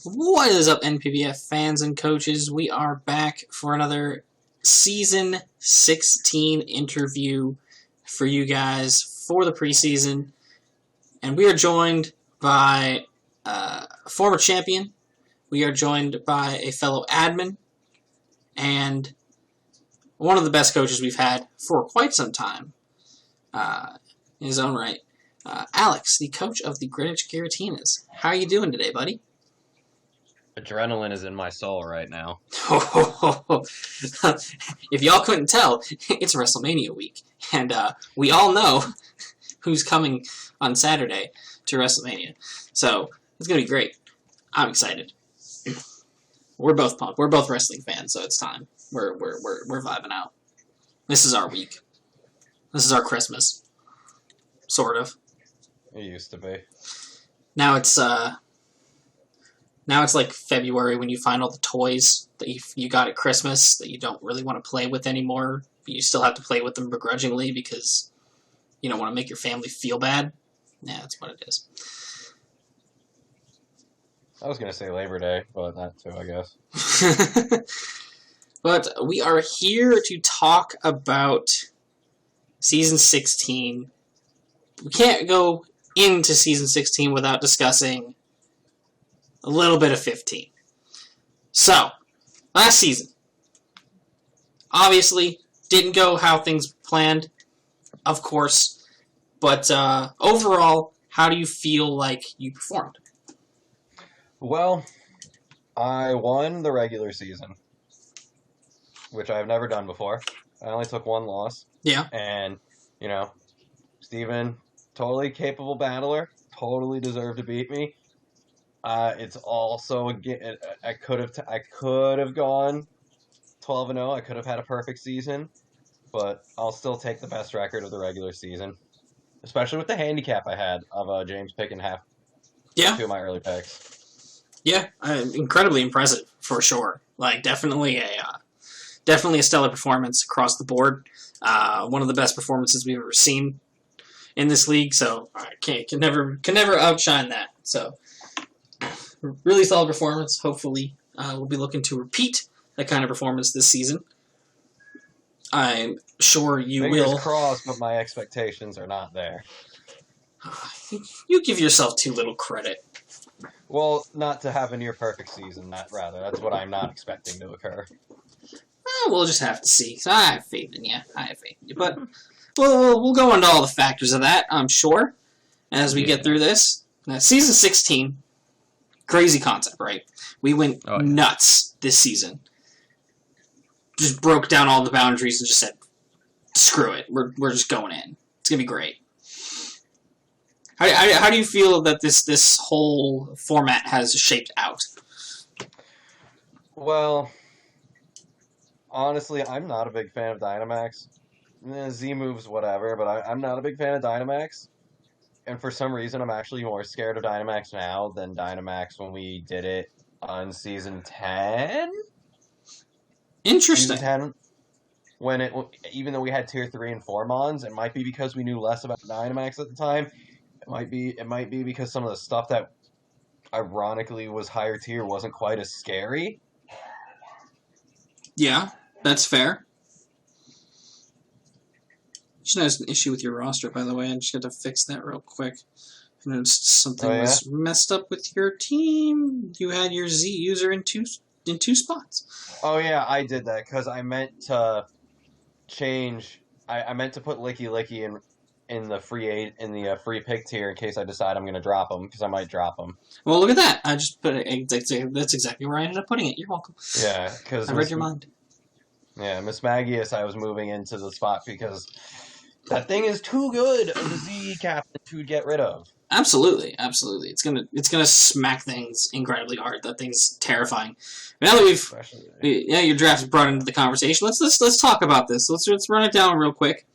What is up, NPBF fans and coaches? We are back for another Season 16 interview for you guys for the preseason. And we are joined by a former champion. We are joined by a fellow admin. And one of the best coaches we've had for quite some time in his own right. Alex, the coach of the Greenwich Giratinas. How are you doing today, buddy? Adrenaline is in my soul right now. If y'all couldn't tell, it's WrestleMania week. And we all know who's coming on Saturday to WrestleMania. So it's going to be great. I'm excited. We're both pumped. We're both wrestling fans, so it's time. We're vibing out. This is our week. This is our Christmas. Sort of. It used to be. Now it's like February when you find all the toys that you got at Christmas that you don't really want to play with anymore, but you still have to play with them begrudgingly because you don't want to make your family feel bad. Yeah, that's what it is. I was going to say Labor Day, but that too, I guess. But we are here to talk about Season 16. We can't go into Season 16 without discussing a little bit of 15. So, last season, obviously, didn't go how things planned, of course, but overall, how do you feel like you performed? Well, I won the regular season, which I've never done before. I only took one loss. Yeah. And, Steven, totally capable battler, totally deserved to beat me. It's also I could have gone 12-0. I could have had a perfect season, but I'll still take the best record of the regular season, especially with the handicap I had of James picking half. Yeah. Two of my early picks. Yeah, incredibly impressive for sure. Like definitely a stellar performance across the board. One of the best performances we've ever seen in this league. So I can never outshine that. So. Really solid performance. Hopefully, we'll be looking to repeat that kind of performance this season. I'm sure you Fingers will. Crossed, but my expectations are not there. You give yourself too little credit. Well, not to have a near perfect season. That's what I'm not expecting to occur. We'll just have to see. I have faith in you. But we'll go into all the factors of that, I'm sure, as we get through this. Season 16. Crazy concept, right? We went nuts this season. Just broke down all the boundaries and just said, screw it. We're just going in. It's going to be great. How do you feel that this whole format has shaped out? Well, honestly, I'm not a big fan of Dynamax. Z moves, whatever, but I'm not a big fan of Dynamax. And for some reason, I'm actually more scared of Dynamax now than Dynamax when we did it on Season 10? Interesting. Season 10, even though we had Tier 3 and 4 Mons, it might be because we knew less about Dynamax at the time. It might be because some of the stuff that ironically was higher tier wasn't quite as scary. Yeah, that's fair. Just noticed an issue with your roster, by the way. I just got to fix that real quick. I noticed something was messed up with your team. You had your Z user in two spots. Oh yeah, I did that because I meant to change. I meant to put Licky in the free pick tier in case I decide I'm going to drop him because I might drop him. Well, look at that! I just put it. That's exactly where I ended up putting it. You're welcome. Yeah, because I read your mind. Yeah, Miss Magius, I was moving into the spot because that thing is too good of a Z captain to get rid of. Absolutely. It's gonna smack things incredibly hard. That thing's terrifying. Now that your draft is brought into the conversation, let's talk about this. Let's run it down real quick.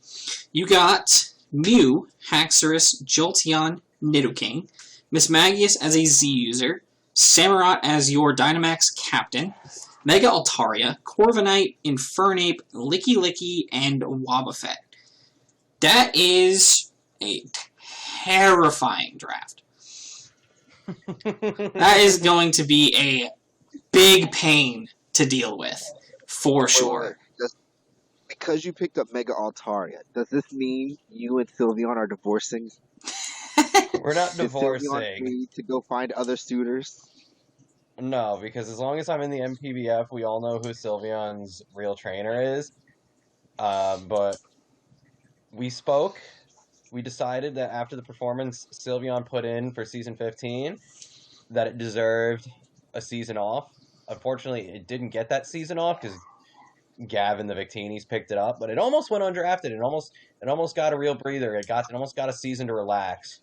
You got Mew, Haxorus, Jolteon, Nidoking, Miss Magius as a Z user, Samurott as your Dynamax captain, Mega Altaria, Corviknight, Infernape, Licky, and Wobbuffet. That is a terrifying draft. That is going to be a big pain to deal with, for sure. Just because you picked up Mega Altaria, does this mean you and Sylveon are divorcing? We're not Is Sylveon divorcing. free to go find other suitors? No, because as long as I'm in the NPBF, we all know who Sylveon's real trainer is. But we spoke. We decided that after the performance Sylveon put in for Season 15, that it deserved a season off. Unfortunately, it didn't get that season off because Gavin the Victinis picked it up, but it almost went undrafted. It almost got a real breather. It almost got a season to relax.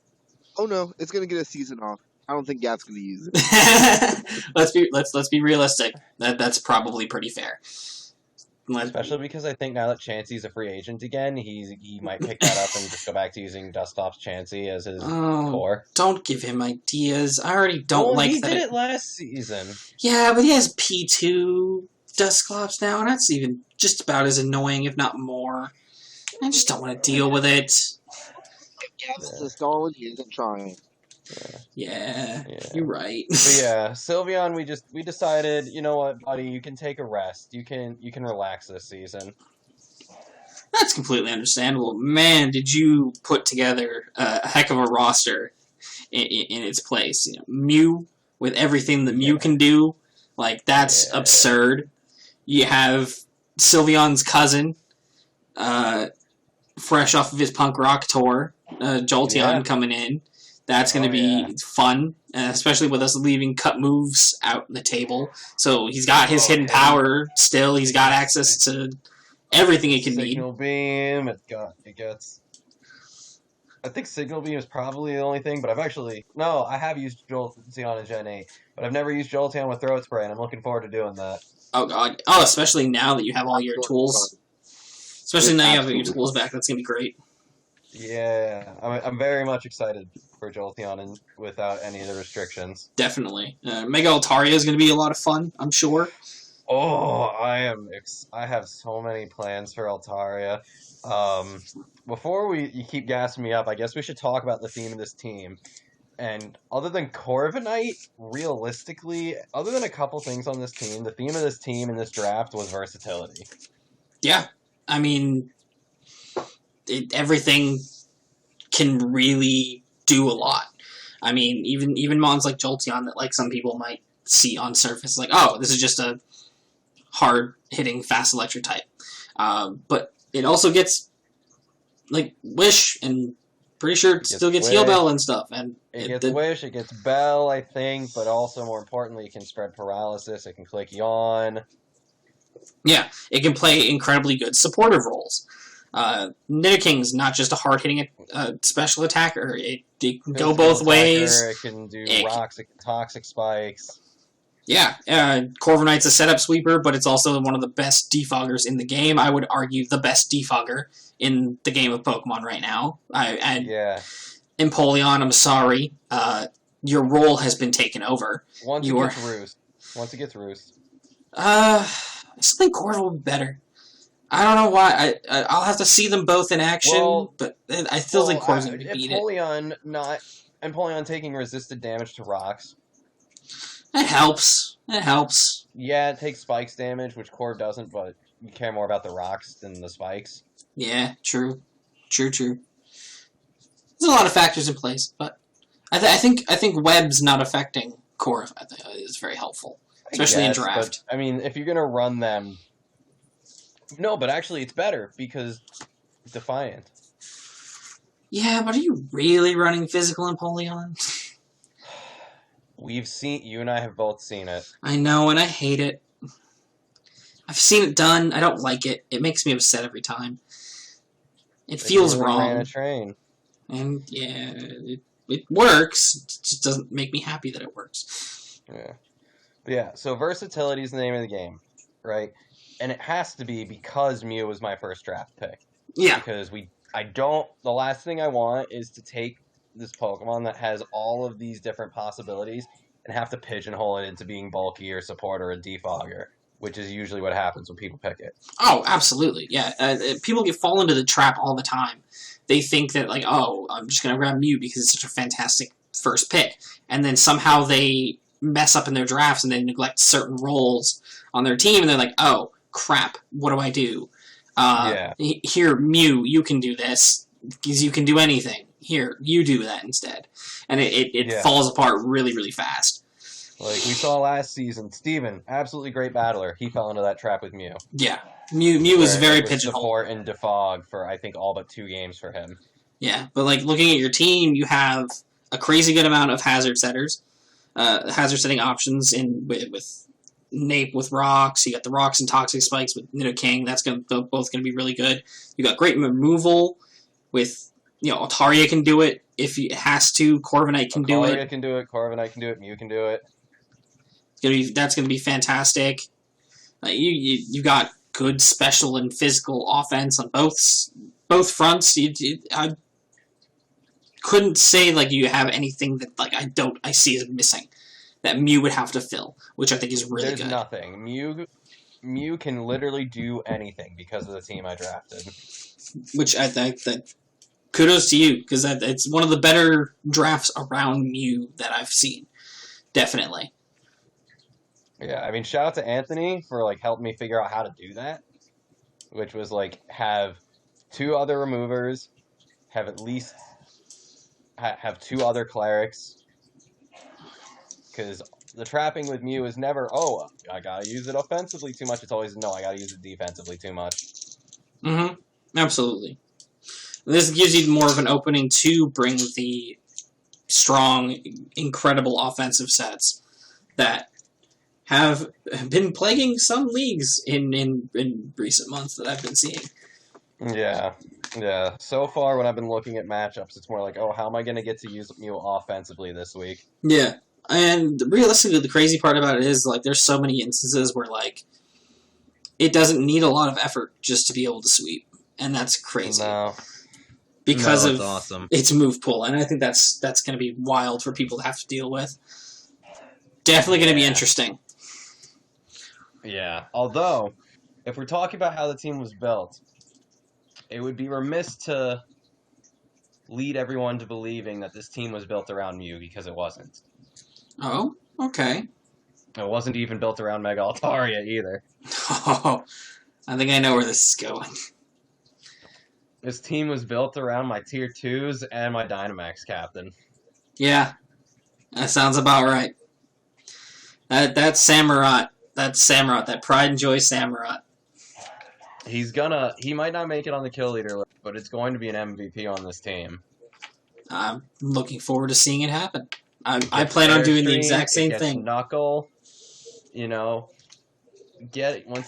Oh no, it's gonna get a season off. I don't think Gav's gonna use it. let's be realistic. That's probably pretty fair. Especially because I think now that Chansey's a free agent again, he might pick that up and just go back to using Dusclops Chansey as his core. Don't give him ideas. I already don't like that. He did it last season. Yeah, but he has P2 Dusclops now, and that's even just about as annoying, if not more. I just don't want to deal with it. Gav's just stalling, he isn't trying. Yeah, you're right. But yeah, Sylveon, we decided, you know what, buddy, you can take a rest. You can relax this season. That's completely understandable. Man, did you put together a heck of a roster in its place. You know, Mew, with everything that Mew can do, like, that's absurd. You have Sylveon's cousin, fresh off of his punk rock tour, Jolteon coming in. That's going to be fun, especially with us leaving cut moves out on the table. So he's got his hidden power still. He's got access to everything he can need. Signal Beam, it gets... I think Signal Beam is probably the only thing, but I have used Jolteon in Gen 8, but I've never used Jolteon with Throat Spray, and I'm looking forward to doing that. Oh, God. Oh, especially now that you have all your tools. Especially now you have your tools back. That's going to be great. Yeah, I'm very much excited for Jolteon and without any of the restrictions. Definitely. Mega Altaria is going to be a lot of fun, I'm sure. Oh, I have so many plans for Altaria. Before you keep gassing me up, I guess we should talk about the theme of this team. And other than Corviknight, realistically, other than a couple things on this team, the theme of this team in this draft was versatility. Yeah. I mean, everything can really do a lot. I mean, even mons like Jolteon that, like, some people might see on surface, like, oh, this is just a hard-hitting, fast electric type. But it also gets, like, Wish, and pretty sure it still gets Heal Bell and stuff. And it gets Wish, it gets Bell, I think, but also, more importantly, it can spread Paralysis, it can click Yawn. Yeah, it can play incredibly good supportive roles. Nidoking's not just a hard-hitting special attacker. It can go both ways. It can do rocks, toxic spikes. Yeah, Corviknight's a setup sweeper, but it's also one of the best defoggers in the game. I would argue the best defogger in the game of Pokemon right now. Empoleon, I'm sorry. Your role has been taken over. Once it gets Roost. I still think Corviknight would be better. I don't know why. I'll have to see them both in action, but I still think Corviknight's going to beat it. Empoleon taking resisted damage to rocks. It helps. Yeah, it takes spikes damage, which Corv doesn't, but you care more about the rocks than the spikes. Yeah, true. There's a lot of factors in place, but I think Web's not affecting Corv is very helpful, especially in draft. But, I mean, if you're going to run them... No, but actually it's better, because Defiant. Yeah, but are you really running physical Empoleon? You and I have both seen it. I know, and I hate it. I've seen it done. I don't like it. It makes me upset every time. It feels wrong. Ran a train. And yeah, it works. It just doesn't make me happy that it works. Yeah. But yeah, so versatility is the name of the game, right? And it has to be because Mew was my first draft pick. Yeah. Because the last thing I want is to take this Pokemon that has all of these different possibilities and have to pigeonhole it into being bulky or support or a defogger, which is usually what happens when people pick it. Oh, absolutely. Yeah. People fall into the trap all the time. They think that, like, oh, I'm just going to grab Mew because it's such a fantastic first pick, and then somehow they mess up in their drafts and they neglect certain roles on their team, and they're like, oh, crap, what do I do? Here, Mew, you can do this, because you can do anything. Here, you do that instead. And it falls apart really, really fast. Like we saw last season, Steven, absolutely great battler. He fell into that trap with Mew. Yeah. Mew was very pigeonholed. Support and defog for, I think, all but 2 games for him. Yeah, but like looking at your team, you have a crazy good amount of hazard setters, hazard setting options with Nape with rocks. You got the rocks and toxic spikes with Nidoking. That's both going to be really good. You got great removal with Altaria can do it if it has to. Corviknight can do it. Altaria can do it. Corviknight can do it. Mew can do it. That's going to be fantastic. You got good special and physical offense on both fronts. I couldn't say like you have anything that like I see as missing that Mew would have to fill, which I think is really good. There's nothing. Mew can literally do anything because of the team I drafted. Which I think that kudos to you, because it's one of the better drafts around Mew that I've seen. Definitely. Yeah, I mean, shout out to Anthony for like helping me figure out how to do that, which was like have 2 other removers, have at least have 2 other clerics, because the trapping with Mew is never, oh, I gotta use it offensively too much. It's always, no, I gotta use it defensively too much. Mm-hmm. Absolutely. This gives you more of an opening to bring the strong, incredible offensive sets that have been plaguing some leagues in recent months that I've been seeing. Yeah. So far, when I've been looking at matchups, it's more like, oh, how am I going to get to use Mew offensively this week? Yeah, and realistically, the crazy part about it is, like, there's so many instances where, like, it doesn't need a lot of effort just to be able to sweep, and that's crazy. No. Because of awesome. its move pool, and I think that's going to be wild for people to have to deal with. Definitely going to be interesting. Yeah, although, if we're talking about how the team was built, it would be remiss to lead everyone to believing that this team was built around Mew, because it wasn't. Oh, okay. It wasn't even built around Mega Altaria either. Oh, I think I know where this is going. This team was built around my Tier 2s and my Dynamax captain. Yeah, that sounds about right. That's Samurott. That's Samurott. That Pride and Joy Samurott. He might not make it on the kill leader list, but it's going to be an MVP on this team. I'm looking forward to seeing it happen. I plan on doing the exact same thing. Knuckle, once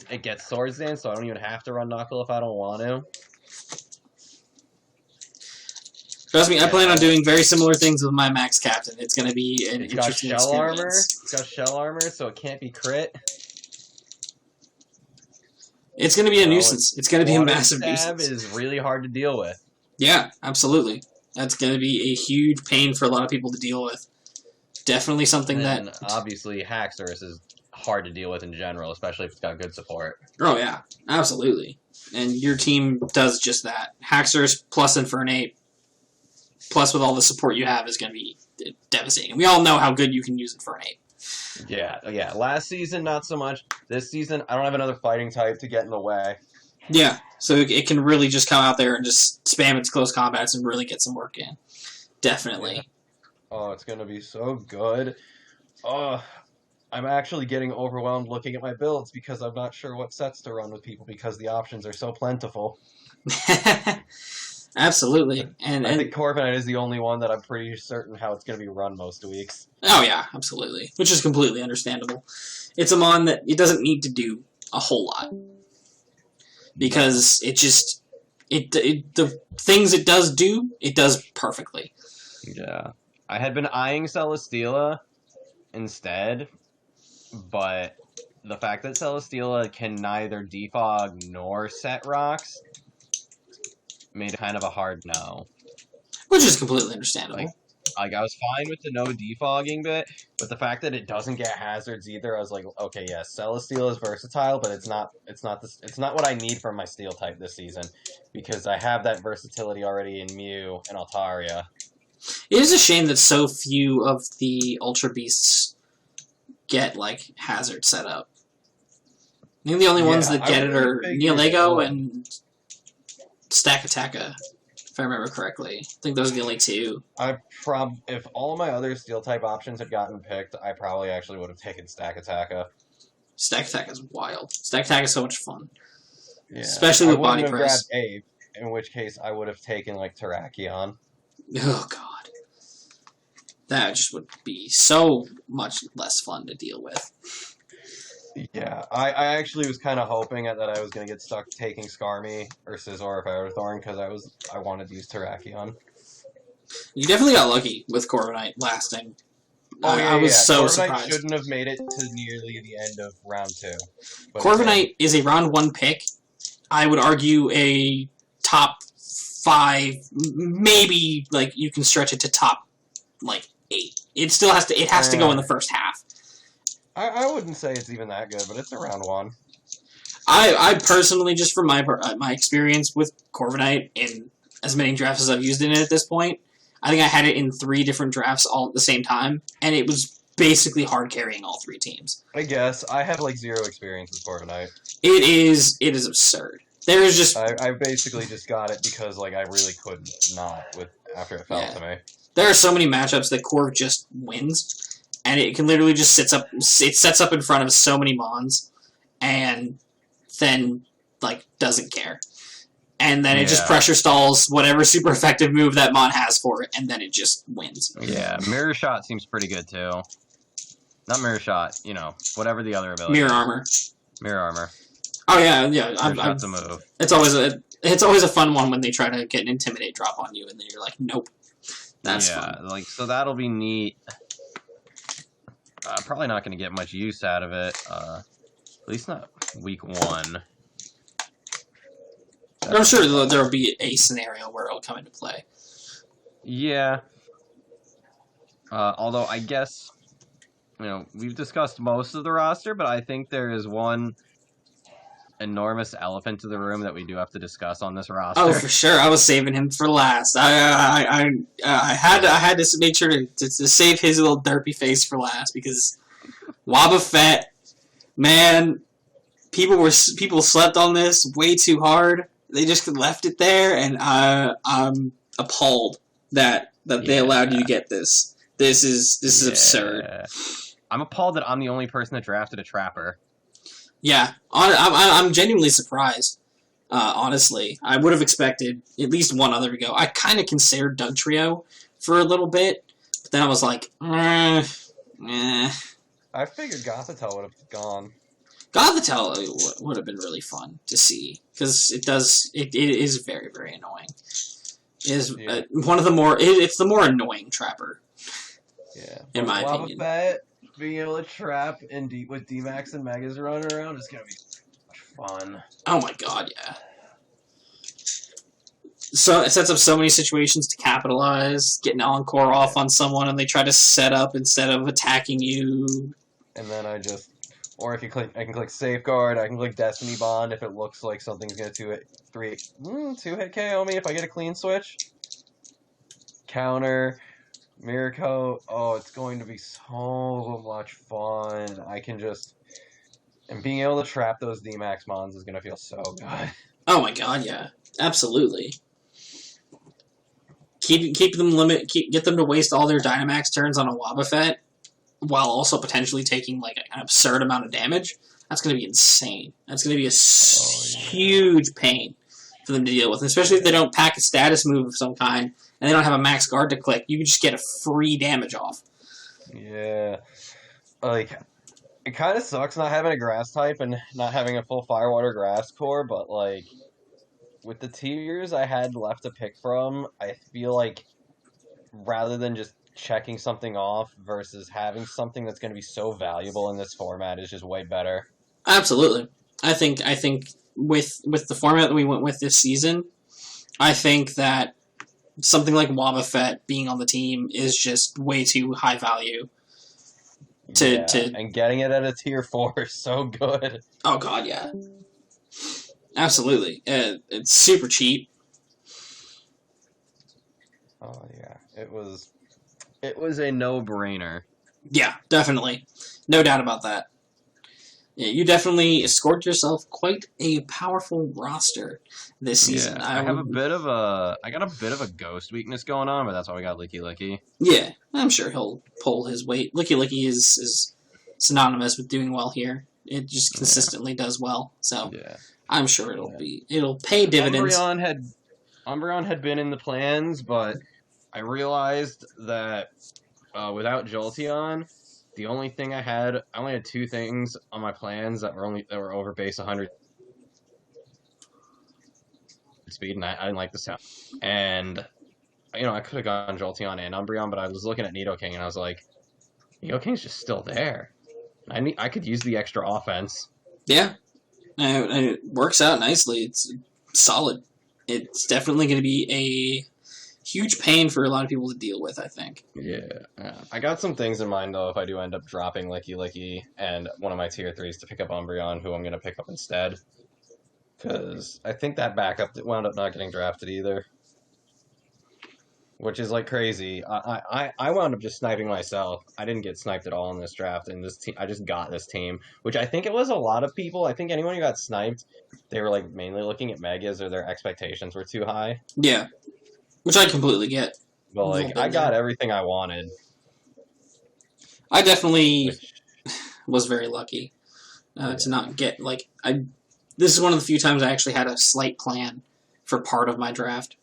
it gets Swords Dance, so I don't even have to run Knuckle if I don't want to. Trust me, I plan on doing very similar things with my Max Captain. It's going to be an It's got interesting shell experience. armor. It's got shell armor, so it can't be crit. It's going to be a nuisance. It's going to be a massive stab nuisance. Is really hard to deal with. Yeah, absolutely. That's going to be a huge pain for a lot of people to deal with. Definitely something And that... obviously, Haxorus is hard to deal with in general, especially if it's got good support. Oh, yeah. Absolutely. And your team does just that. Haxorus plus Infernape, plus with all the support you have, is going to be devastating. We all know how good you can use Infernape. Yeah. Last season, not so much. This season, I don't have another fighting type to get in the way. Yeah, so it can really just come out there and just spam its close combats and really get some work in. Definitely. Yeah. Oh, it's going to be so good. Oh, I'm actually getting overwhelmed looking at my builds because I'm not sure what sets to run with people because the options are so plentiful. Absolutely. And I think Corviknight is the only one that I'm pretty certain how it's going to be run most weeks. Oh, yeah, absolutely. Which is completely understandable. It's a mon that it doesn't need to do a whole lot. Because it just... the things it does do, it does perfectly. Yeah. I had been eyeing Celesteela instead, but the fact that Celesteela can neither defog nor set rocks made it kind of a hard no. Which is completely understandable. Like I was fine with the no defogging bit, but the fact that it doesn't get hazards either, I was like, okay, yes, Celesteela is versatile, but it's not what I need from my steel type this season, because I have that versatility already in Mew and Altaria. It is a shame that so few of the Ultra Beasts get, like, Hazard set up. I think the only ones that get it are Neolego and Stakataka, if I remember correctly. I think those are the only two. If all my other Steel-type options had gotten picked, I probably actually would have taken Stakataka. Stakataka is wild. Stakataka is so much fun. Yeah. Especially with body press. I press. Grabbed Ape, in which case I would have taken, like, Terrakion. Oh, God. That just would be so much less fun to deal with. Yeah, I actually was kind of hoping that I was going to get stuck taking Skarmy or Scizor if I were Thorn, because I wanted to use Terrakion. You definitely got lucky with Corviknight lasting. I was so surprised. Shouldn't have made it to nearly the end of round 2. Corviknight is a round 1 pick. I would argue a top 5, maybe like you can stretch it to top like 8. It still has to. It has to go in the first half. I wouldn't say it's even that good, but it's a round 1. I personally, just from my experience with Corviknight in as many drafts as I've used in it at this point, I think I had it in 3 different drafts all at the same time, and it was basically hard carrying all 3 teams. I guess I have like 0 experience with Corviknight. It is absurd. There is just I basically just got it because like I really couldn't not after it fell to me. There are so many matchups that Corv just wins, and it can literally just sets up in front of so many Mons, and then like doesn't care. And then it just pressure stalls whatever super effective move that Mon has for it, and then it just wins. Yeah, Mirror Shot seems pretty good too. Not Mirror Shot, whatever the other ability. Mirror Armor. Mirror Armor. Oh yeah. Mirror Shot's a move. It's always a fun one when they try to get an Intimidate drop on you, and then you're like, nope. That's fun. So that'll be neat. Probably not going to get much use out of it. At least not week 1. I'm sure there'll be a scenario where it'll come into play. Yeah. Although I guess, we've discussed most of the roster, but I think there is one enormous elephant in the room that we do have to discuss on this roster. Oh, for sure. I was saving him for last. I had to make sure to save his little derpy face for last because Wobbuffet, man, people slept on this way too hard. They just left it there, and I'm appalled that they allowed you to get this. This is absurd. I'm appalled that I'm the only person that drafted a Trapper. Yeah, I'm genuinely surprised. Honestly, I would have expected at least one other to go. I kind of considered Dugtrio for a little bit, but then I was like, I figured Gothitelle would have gone. Gothitelle would have been really fun to see because it is very, very annoying. It is one of the more. It's the more annoying Trapper. Yeah, in my opinion. Being able to trap with D-Max and Megas running around is gonna be much fun. Oh my god, yeah. So it sets up so many situations to capitalize, get an encore off on someone, and they try to set up instead of attacking you. And then I can click Safeguard, I can click Destiny Bond if it looks like something's gonna 2-hit KO me if I get a clean switch. Counter. Mirror Coat, it's going to be so much fun. And being able to trap those D-Max Mons is going to feel so good. Oh my god, yeah. Absolutely. Get them to waste all their Dynamax turns on a Wobbuffet, while also potentially taking like an absurd amount of damage. That's going to be insane. That's going to be a huge pain for them to deal with, especially if they don't pack a status move of some kind, and they don't have a max guard to click. You can just get a free damage off. Yeah. Like, it kind of sucks not having a grass type and not having a full Firewater grass core, but, like, with the tiers I had left to pick from, I feel like rather than just checking something off versus having something that's going to be so valuable in this format is just way better. Absolutely. I think with the format that we went with this season, I think that something like Wobbuffet being on the team is just way too high value. And getting it at a tier 4 is so good. Oh god, yeah. Absolutely. It's super cheap. Oh yeah, it was a no-brainer. Yeah, definitely. No doubt about that. Yeah, you definitely scored yourself quite a powerful roster this season. Yeah, I got a bit of a ghost weakness going on, but that's why we got Licky Licky. Yeah, I'm sure he'll pull his weight. Licky Licky is synonymous with doing well here. It just consistently does well. So Yeah, I'm sure it'll pay dividends. Umbreon had been in the plans, but I realized that without Jolteon, the only thing I only had two things on my plans that were over base 100 speed, and I didn't like the sound. And I could have gone Jolteon and Umbreon, but I was looking at Nidoking and I was like, Nidoking's just still there. I could use the extra offense. Yeah, and it works out nicely. It's solid. It's definitely going to be a huge pain for a lot of people to deal with, I think. Yeah. I got some things in mind, though, if I do end up dropping Licky Licky and one of my tier 3s to pick up Umbreon, who I'm going to pick up instead. Because I think that backup wound up not getting drafted either. Which is, like, crazy. I wound up just sniping myself. I didn't get sniped at all in this draft, and this team, I just got this team. Which I think it was a lot of people. I think anyone who got sniped, they were, like, mainly looking at Megas or their expectations were too high. Yeah. Which I completely get. But, like, I got everything I wanted. I definitely was very lucky to not get, like, this is one of the few times I actually had a slight plan for part of my draft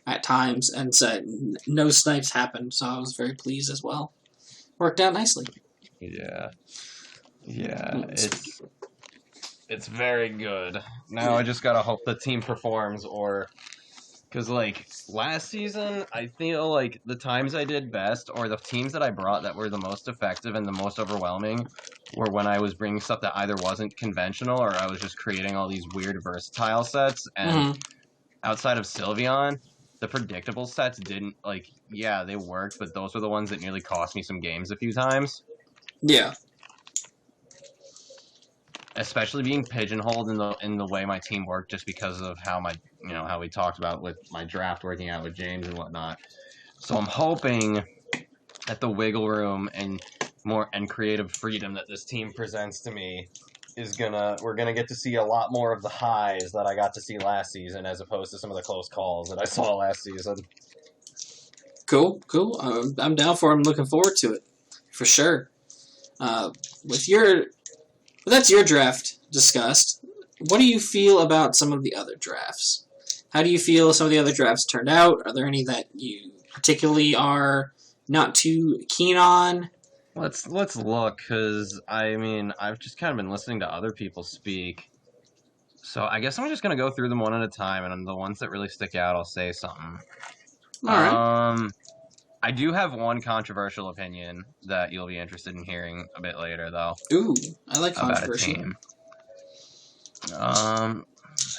at times, and so no snipes happened, so I was very pleased as well. Worked out nicely. Yeah. It's very good. Now I just gotta hope the team performs, or... Because, like, last season, I feel like the times I did best, or the teams that I brought that were the most effective and the most overwhelming, were when I was bringing stuff that either wasn't conventional, or I was just creating all these weird versatile sets, and outside of Sylveon, the predictable sets didn't, like, yeah, they worked, but those were the ones that nearly cost me some games a few times. Yeah. Especially being pigeonholed in the way my team worked, just because of how how we talked about with my draft working out with James and whatnot. So I'm hoping that the wiggle room and creative freedom that this team presents to me we're gonna get to see a lot more of the highs that I got to see last season, as opposed to some of the close calls that I saw last season. Cool. I'm down for it. I'm looking forward to it, for sure. That's your draft discussed. What do you feel about some of the other drafts? How do you feel some of the other drafts turned out? Are there any that you particularly are not too keen on? Let's look, because I've just kind of been listening to other people speak. So I guess I'm just gonna go through them one at a time, and the ones that really stick out, I'll say something. All right. I do have one controversial opinion that you'll be interested in hearing a bit later, though. Ooh, I like controversy. About a team.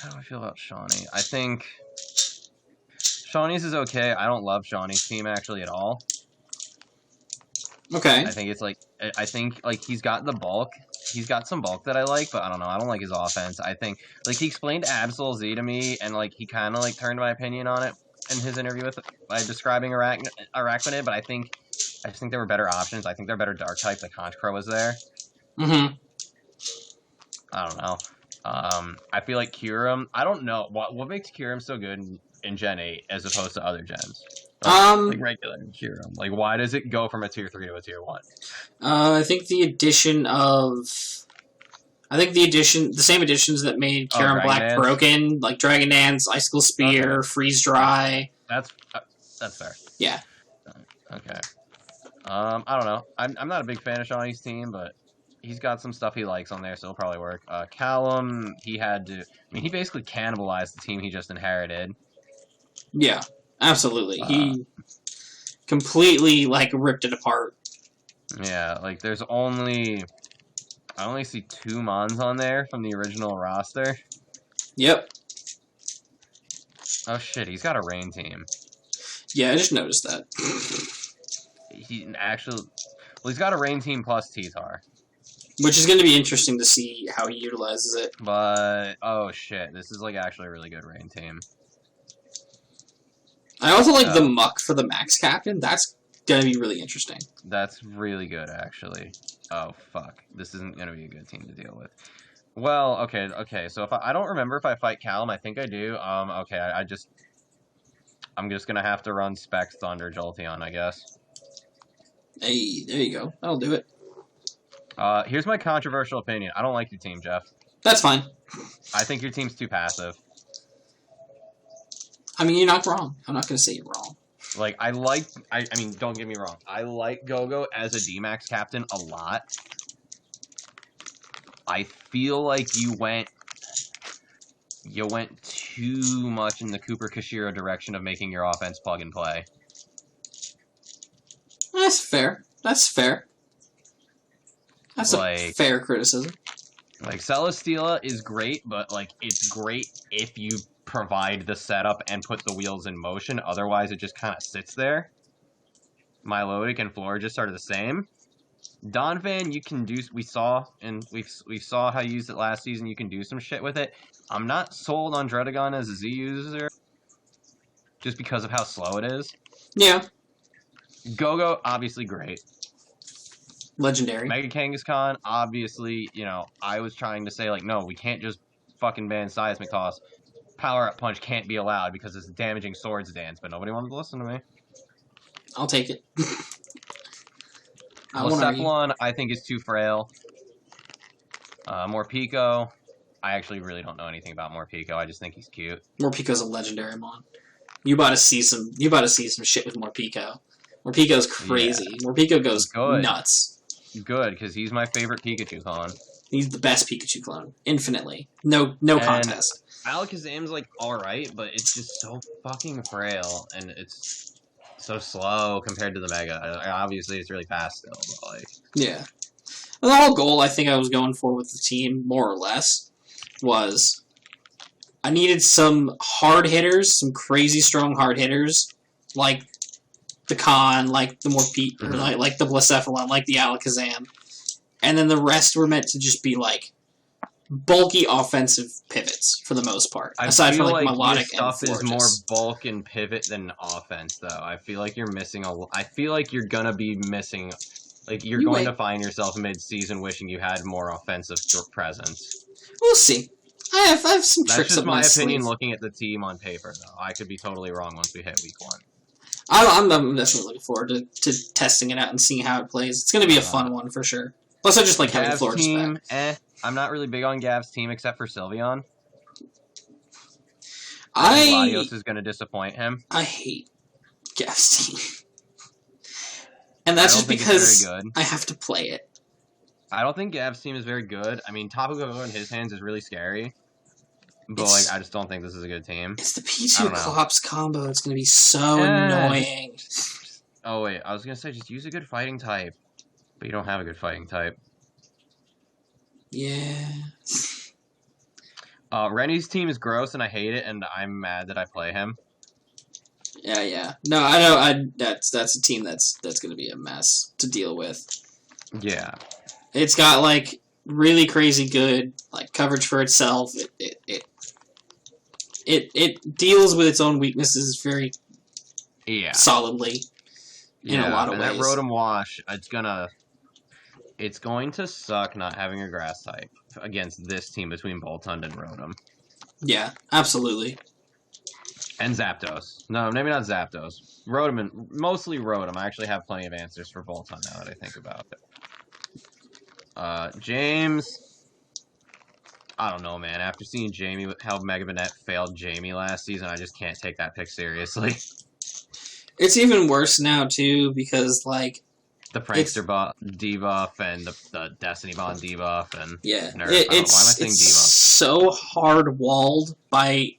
How do I feel about Shawnee? I think Shawnee's is okay. I don't love Shawnee's team actually at all. Okay. I think he's got the bulk. He's got some bulk that I like, but I don't know. I don't like his offense. I think he explained Absol Z to me, and he kind of turned my opinion on it in his interview by describing Arachnid, but I just think there were better options. I think they're better dark types. Like Honchkrow was there. I don't know. I feel like Kyurem. I don't know what makes Kyurem so good in Gen 8 as opposed to other gens. Like regular Kyurem. Why does it go from a tier 3 to a tier 1? I think the same additions that made Kyurem Black broken, like Dragon Dance, Icicle Spear, Freeze Dry. That's fair. Yeah. Okay. I don't know. I'm not a big fan of Shawnee's team, but he's got some stuff he likes on there, so it'll probably work. Callum, he basically cannibalized the team he just inherited. Yeah, absolutely. He completely ripped it apart. Yeah, I only see 2 Mons on there from the original roster. Yep. Oh shit, he's got a rain team. Yeah, I just noticed that. He's got a rain team plus T-Tar. Which is going to be interesting to see how he utilizes it. But, oh shit, this is actually a really good rain team. I also like the muck for the max captain. That's going to be really interesting. That's really good, actually. Oh, fuck. This isn't going to be a good team to deal with. Well, okay. So if I don't remember if I fight Callum. I think I do. Okay, I'm just going to have to run Specs Thunder Jolteon, I guess. Hey, there you go. That'll do it. Here's my controversial opinion. I don't like your team, Jeff. That's fine. I think your team's too passive. I mean, you're not wrong. I'm not going to say you're wrong. Like, I mean, don't get me wrong. I like Gogo as a D-Max captain a lot. I feel like you went too much in the Cooper Kashiro direction of making your offense plug and play. That's fair. That's fair. That's a fair criticism. Like, Celesteela is great, but, like, it's great if you provide the setup and put the wheels in motion. Otherwise, it just kind of sits there. Milotic and Florges are the same. Donphan, you can do... We saw how you used it last season. You can do some shit with it. I'm not sold on Dredagon as a Z user. Just because of how slow it is. Yeah. Gogo, obviously great. Legendary. Mega Kangaskhan, obviously, you know, I was trying to say, like, no, we can't just fucking ban Seismic Toss. Power-Up Punch can't be allowed because it's a damaging swords dance, but nobody wanted to listen to me. I'll take it. Cephalon, I think, is too frail. Morpeko, I actually really don't know anything about Morpeko. I just think he's cute. Morpeko's a legendary mon. You about to see some shit with Morpeko. Morpeko's crazy. Yeah. Morpeko goes nuts. Good, because he's my favorite Pikachu clone. He's the best Pikachu clone. Infinitely. No contest. Alakazam's, like, alright, but it's just so fucking frail, and it's so slow compared to the Mega. Obviously, it's really fast still, but, like... Yeah. And the whole goal I think I was going for with the team, more or less, was I needed some hard hitters, some crazy strong hard hitters, like the Khan, like the Morpeko, like the Blacephalon, like the Alakazam. And then the rest were meant to just be, like, bulky offensive pivots for the most part. Aside from, like Melodic and stuff is more bulk and pivot than offense, though. I feel like you're missing I feel like you're gonna be missing... Like, you're going to find yourself mid-season wishing you had more offensive presence. We'll see. I have some tricks up my sleeve. That's just my opinion looking at the team on paper, though. I could be totally wrong once we hit week 1. I'm definitely looking forward to testing it out and seeing how it plays. It's going to be a fun one for sure. Plus, I just like having Florida's team, back. I'm not really big on Gav's team except for Sylveon. Latios is going to disappoint him. I hate Gav's team. And that's just because I have to play it. I don't think Gav's team is very good. I mean, Tapu in his hands is really scary. But, like, I just don't think this is a good team. It's the P2 Clops combo. It's going to be so annoying. Oh, wait. I was going to say, just use a good fighting type. But you don't have a good fighting type. Yeah. Rennie's team is gross, and I hate it, and I'm mad that I play him. Yeah. No, I know. That's a team that's going to be a mess to deal with. Yeah. It's got, like, really crazy good, like, coverage for itself. It deals with its own weaknesses very solidly in a lot of ways. And that Rotom Wash, it's going to suck not having a grass type against this team between Boltund and Rotom. Yeah, absolutely. And Zapdos. No, maybe not Zapdos. Rotom, mostly Rotom. I actually have plenty of answers for Boltund now that I think about it. James... I don't know, man. After seeing how Mega Banette failed Jamie last season, I just can't take that pick seriously. It's even worse now, too, because, like... The Prankster debuff and the Destiny Bond debuff and... Yeah, Nerf. Why am I saying debuff? So hard-walled by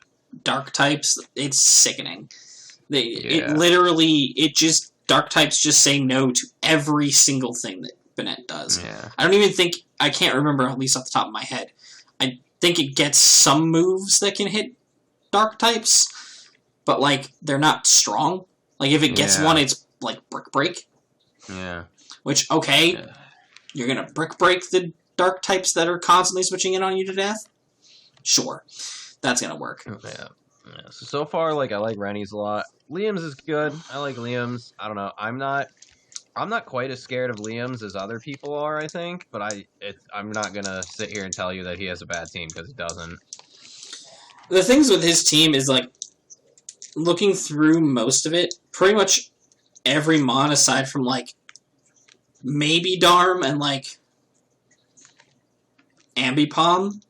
Dark types, it's sickening. Dark types just say no to every single thing that Banette does. Yeah. I can't remember, at least off the top of my head. I think it gets some moves that can hit Dark types, but, like, they're not strong. Like, if it gets one, it's, like, Brick Break. Yeah. Which, you're gonna Brick Break the Dark types that are constantly switching in on you to death? Sure. That's gonna work. Yeah. Yeah, so far, like I like Rennie's a lot. Liam's is good. I like Liam's. I don't know. I'm not quite as scared of Liam's as other people are. I think, but I'm not gonna sit here and tell you that he has a bad team because he doesn't. The things with his team is like looking through most of it. Pretty much every mon aside from like maybe Darm and like Ambipom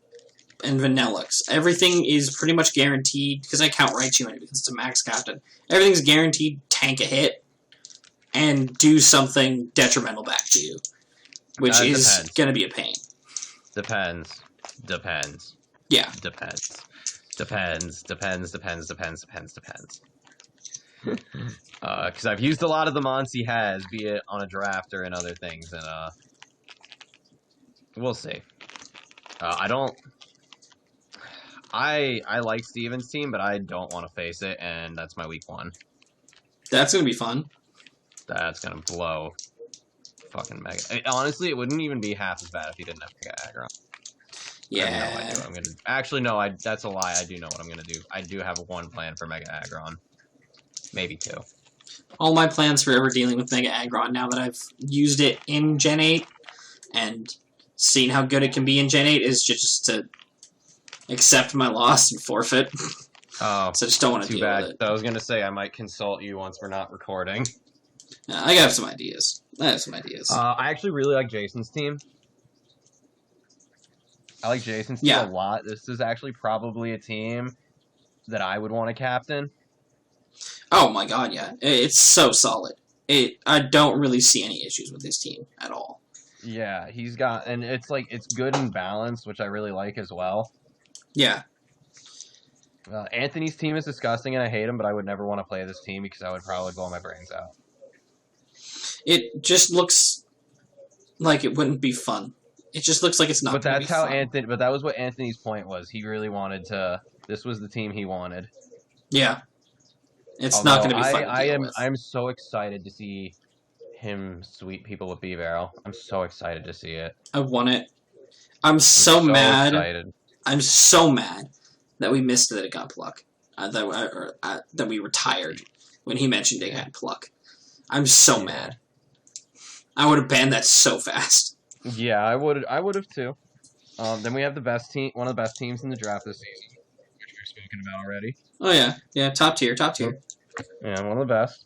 and Vanillux. Everything is pretty much guaranteed, because I count Raichu in it because it's a max captain. Everything's guaranteed tank a hit and do something detrimental back to you, which is going to be a pain. Depends. Yeah. Depends. Because I've used a lot of the mons he has, be it on a draft or in other things, and we'll see. I like Steven's team, but I don't want to face it, and that's my week 1. That's going to be fun. That's going to blow fucking Mega. Honestly, it wouldn't even be half as bad if he didn't have Mega Aggron. Yeah. I have no idea what I'm going to... Actually, no, that's a lie. I do know what I'm going to do. I do have one plan for Mega Aggron. Maybe 2. All my plans for ever dealing with Mega Aggron, now that I've used it in Gen 8 and seen how good it can be in Gen 8, is just to accept my loss and forfeit. Oh, so I just don't want to deal with it. I was going to say I might consult you once we're not recording. I have some ideas. I actually really like Jason's team. I like Jason's team a lot. This is actually probably a team that I would want to captain. Oh my god, yeah. It's so solid. I don't really see any issues with this team at all. Yeah, he's got... And it's like, it's good and balanced, which I really like as well. Yeah. Anthony's team is disgusting and I hate him, but I would never want to play this team because I would probably blow my brains out. It just looks like it wouldn't be fun. It just looks like it's not. But that's how fun. Anthony. But that was what Anthony's point was. He really wanted to. This was the team he wanted. Yeah, it's not going to be fun. I'm so excited to see him sweep people with B-Barrel. I'm so excited to see it. I want it. I'm so mad. Excited. I'm so mad that we missed that it got pluck. That we retired when he mentioned it had pluck. I'm so mad. I would have banned that so fast. Yeah, I would have too. Then we have the best team, one of the best teams in the draft this season, which we've spoken about already. Oh yeah, top tier. Yeah, one of the best.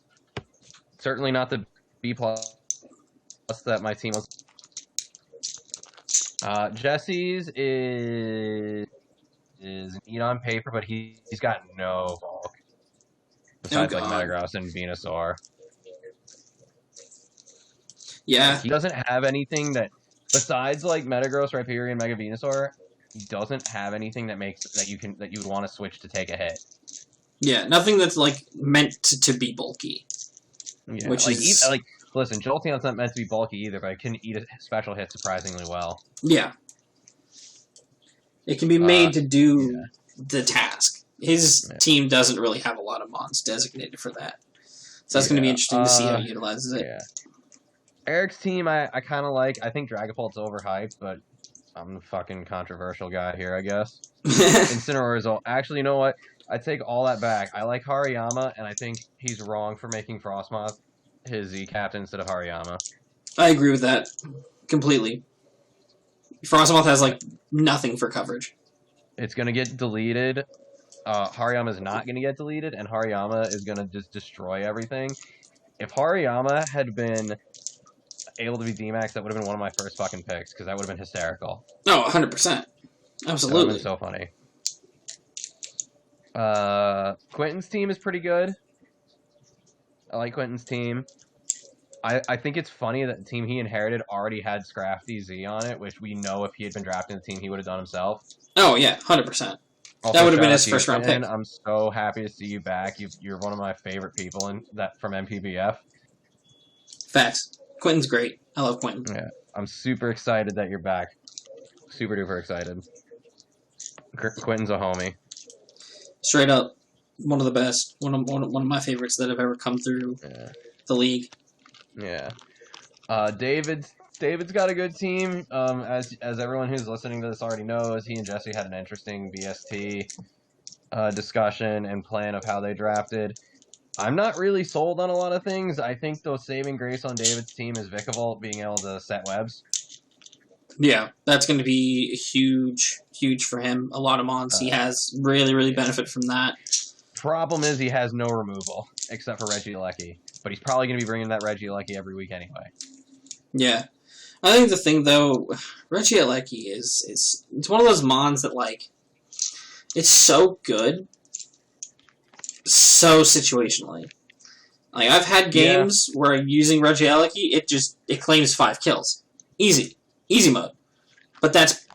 Certainly not the B+ that my team was. Jesse's is neat on paper, but he's got no bulk besides like Metagross and Venusaur. Yeah, he doesn't have anything that besides like Metagross, Rhyperior, and Mega Venusaur. He doesn't have anything that makes that you would want to switch to take a hit. Yeah, nothing that's like meant to be bulky. Yeah, which like, is like listen, Jolteon's not meant to be bulky either, but it can eat a special hit surprisingly well. Yeah, it can be made to do the task. His team doesn't really have a lot of mons designated for that, so that's going to be interesting to see how he utilizes it. Yeah. Eric's team, I kind of like. I think Dragapult's overhyped, but I'm the fucking controversial guy here, I guess. Incineroar's actually, you know what? I take all that back. I like Hariyama, and I think he's wrong for making Frostmoth his Z captain instead of Hariyama. I agree with that completely. Frostmoth has like nothing for coverage. It's gonna get deleted. Hariyama's not gonna get deleted, and Hariyama is gonna just destroy everything. If Hariyama had been able to be D-Max, that would have been one of my first fucking picks, because that would have been hysterical. Oh, 100%. Absolutely. That would have been so funny. Quentin's team is pretty good. I like Quentin's team. I think it's funny that the team he inherited already had Scrafty Z on it, which we know if he had been drafted in the team, he would have done himself. Oh, yeah, 100%. Also, that would have been his first round pick. I'm so happy to see you back. You're one of my favorite people from NPBF. Facts. Quentin's great. I love Quentin. Yeah, I'm super excited that you're back. Super duper excited. Quentin's a homie. Straight up, one of the best. One of my favorites that have ever come through the league. Yeah. David's got a good team. As everyone who's listening to this already knows, he and Jesse had an interesting BST. discussion and plan of how they drafted. I'm not really sold on a lot of things. I think the saving grace on David's team is Vikavolt being able to set webs. Yeah, that's going to be huge for him. A lot of mons he has really benefit from that. Problem is he has no removal, except for Regieleki. But he's probably going to be bringing that Regieleki every week anyway. Yeah. I think the thing, though, Regieleki is it's one of those mons that, like, it's so good, so situationally. Like, I've had games where using Regieleki, it claims 5 kills. Easy mode. But that's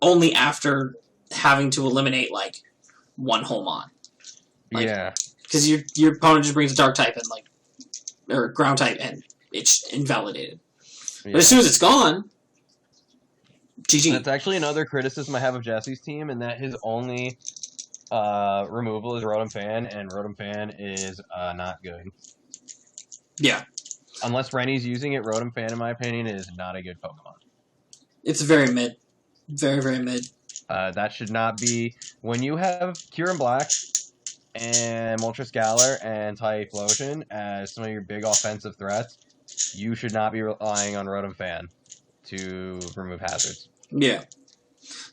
only after having to eliminate, like, one whole mon. Like, yeah. Because your opponent just brings a dark type and, like, or ground type, and it's invalidated. Yeah. But as soon as it's gone, GG. That's actually another criticism I have of Jesse's team, in that his only removal is Rotom Fan, and Rotom Fan is not good. Yeah. Unless Rennie's using it, Rotom Fan, in my opinion, is not a good Pokemon. It's very mid. Very mid. That should not be... When you have Kyurem Black and Moltres Galar and Typhlosion as some of your big offensive threats, you should not be relying on Rotom Fan to remove hazards. Yeah.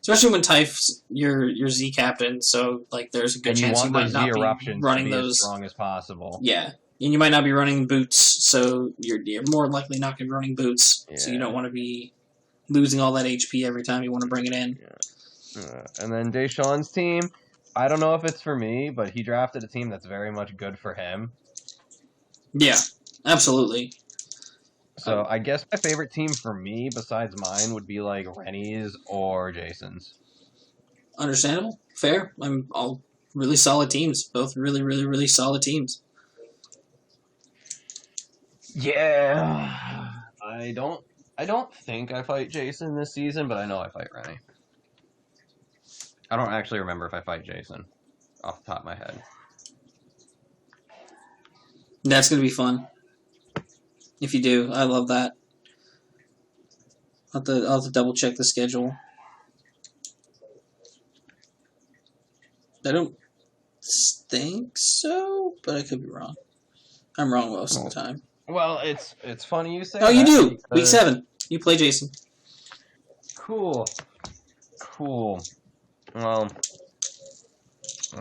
Especially when Typh's your Z captain, so like there's a good chance you might not be running those as strong as possible. Yeah. And you might not be running boots, so you're more likely not going to be running boots, so you don't want to be losing all that HP every time you want to bring it in. Yeah. And then Deshaun's team, I don't know if it's for me, but he drafted a team that's very much good for him. Yeah, absolutely. So I guess my favorite team for me, besides mine, would be like Rennie's or Jason's. Understandable. Fair. I'm all really solid teams. Both really solid teams. Yeah. I don't think I fight Jason this season, but I know I fight Rennie. I don't actually remember if I fight Jason off the top of my head. That's going to be fun. If you do, I love that. I'll have to double check the schedule. I don't think so, but I could be wrong. I'm wrong most of the time. Well, it's funny you say that. Oh, you do! Week 7. You play Jason. Cool. Well,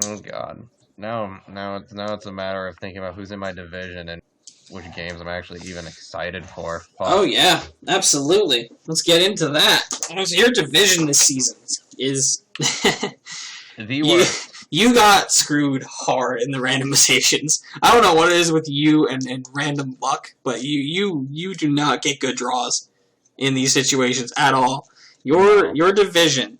oh god. Now it's a matter of thinking about who's in my division and which games I'm actually even excited for. Fuck. Oh yeah, absolutely. Let's get into that. So your division this season is the worst. You got screwed hard in the randomizations. I don't know what it is with you and random luck, but you do not get good draws in these situations at all. Your division,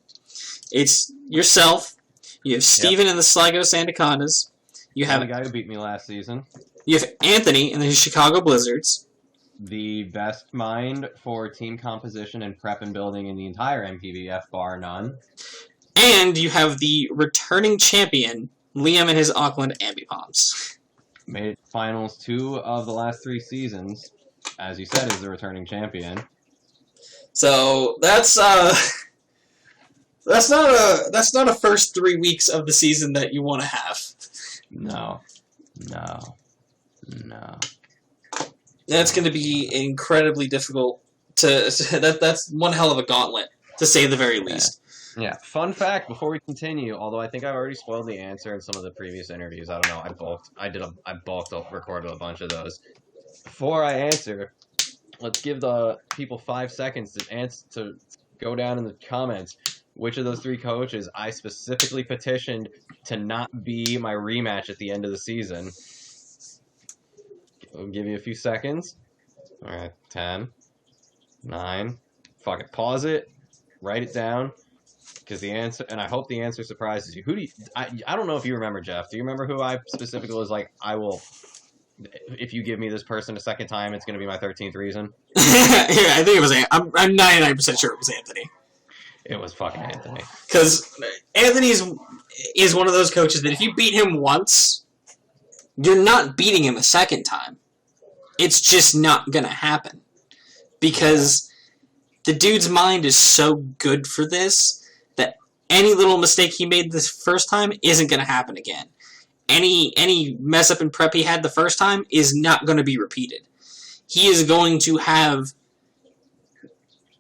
it's yourself. You have Steven and the Sligo Sandacondas. You have the guy who beat me last season. You have Anthony and the Chicago Blizzards. The best mind for team composition and prep and building in the entire NPBF, bar none. And you have the returning champion, Liam and his Auckland Ambipoms. Made it finals 2 of the last 3 seasons. As you said, is the returning champion. So that's not a first 3 weeks of the season that you want to have. No. That's going to be incredibly difficult that's one hell of a gauntlet, to say the very least. Yeah. Fun fact before we continue, although I think I've already spoiled the answer in some of the previous interviews. I don't know. I bulked recorded a bunch of those. Before I answer, let's give the people 5 seconds to go down in the comments which of those 3 coaches I specifically petitioned to not be my rematch at the end of the season. I'll give you a few seconds. All right, 10, 9. Fuck it. Pause it. Write it down. Because the answer, and I hope the answer surprises you. I don't know if you remember, Jeff. Do you remember who I specifically was like, I will, if you give me this person a second time, it's going to be my 13th reason? Yeah, I think it was, I'm 99% sure it was Anthony. It was fucking Anthony. Because Anthony is one of those coaches that if you beat him once, you're not beating him a second time. It's just not going to happen. Because the dude's mind is so good for this that any little mistake he made this first time isn't going to happen again. Any mess up in prep he had the first time is not going to be repeated. He is going to have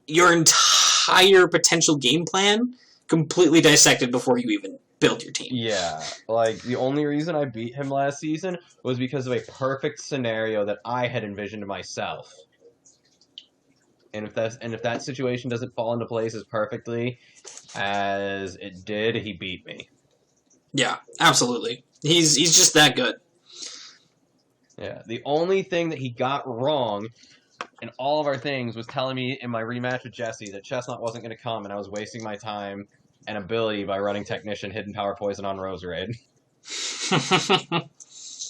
your entire potential game plan completely dissected before you even build your team. Yeah, like, the only reason I beat him last season was because of a perfect scenario that I had envisioned myself. And if that situation doesn't fall into place as perfectly as it did, he beat me. Yeah, absolutely. He's just that good. Yeah, the only thing that he got wrong in all of our things was telling me in my rematch with Jesse that Chestnut wasn't going to come, and I was wasting my time and ability by running Technician, Hidden Power Poison on Roserade.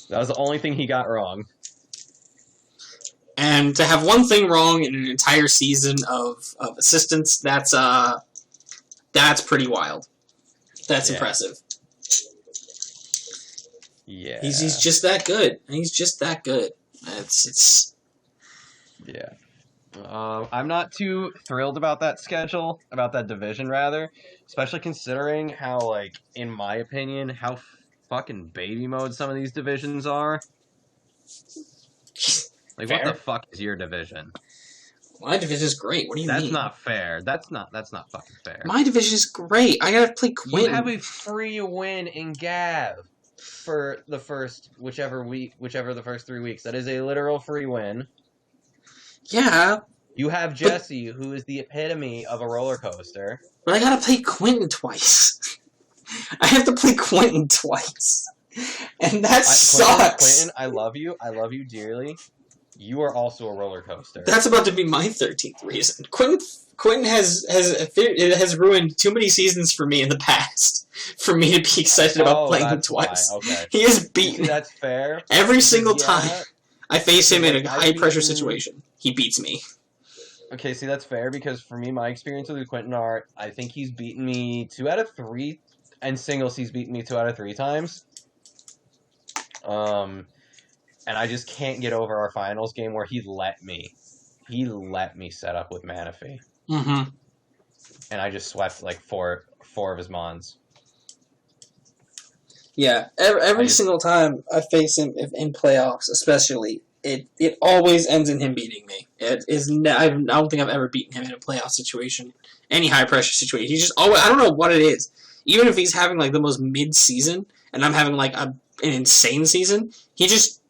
That was the only thing he got wrong. And to have one thing wrong in an entire season of assistance, that's pretty wild. That's impressive. Yeah. He's just that good. He's just that good. It's Yeah. I'm not too thrilled about that schedule, about that division, rather. Especially considering how, like, in my opinion, how fucking baby mode some of these divisions are. Like, fair. what the fuck is your division? My division is great. What do you mean? That's not fair. That's not fucking fair. My division is great. I gotta play Quinn. You have a free win in Gav for the first whichever the first 3 weeks. That is a literal free win. Yeah. You have Jesse, who is the epitome of a roller coaster. But I gotta play Quentin twice. I have to play Quentin twice. And that sucks. Quentin, I love you. I love you dearly. You are also a roller coaster. That's about to be my 13th reason. Quentin has ruined too many seasons for me in the past for me to be excited about playing him twice. Okay. He has beaten That's fair. every single time I face him in a high-pressure situation. He beats me. Okay, see, that's fair, because for me, my experience with Quentin Art, I think he's beaten me 2 out of 3, and singles he's beaten me 2 out of 3 times. And I just can't get over our finals game where he let me set up with Manaphy. Mm-hmm. And I just swept, like, four of his mons. Yeah, every single time I face him in playoffs, especially, it always ends in him beating me. I don't think I've ever beaten him in a playoff situation, any high pressure situation. He's just always, I don't know what it is. Even if he's having like the most mid season, and I'm having like an insane season, he just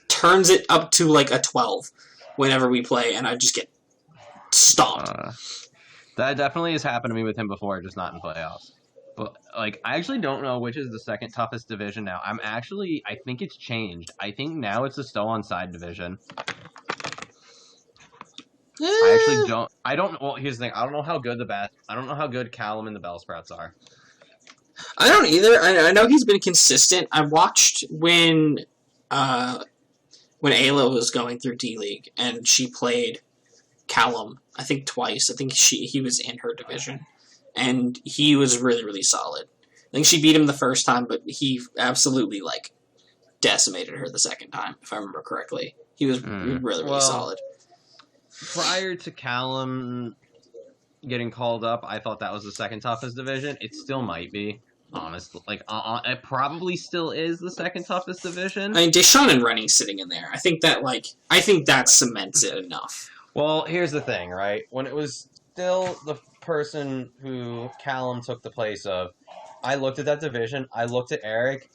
turns it up to like a 12 whenever we play, and I just get stomped. That definitely has happened to me with him before, just not in playoffs. But, like, I actually don't know which is the second toughest division now. I think it's changed. I think now it's the Stow on Side division. Well, here's the thing. I don't know how good Callum and the Bellsprouts are. I don't either. I know he's been consistent. I watched when Ayla was going through D-League, and she played Callum, I think twice. I think he was in her division. And he was really, really solid. I think she beat him the first time, but he absolutely, like, decimated her the second time, if I remember correctly. He was really, really solid. Prior to Callum getting called up, I thought that was the second toughest division. It still might be, honestly. Like, it probably still is the second toughest division. I mean, Deshaun and Rennie sitting in there. I think that cements it enough. Well, here's the thing, right? When it was still the person who Callum took the place of, I looked at that division, I looked at Eric,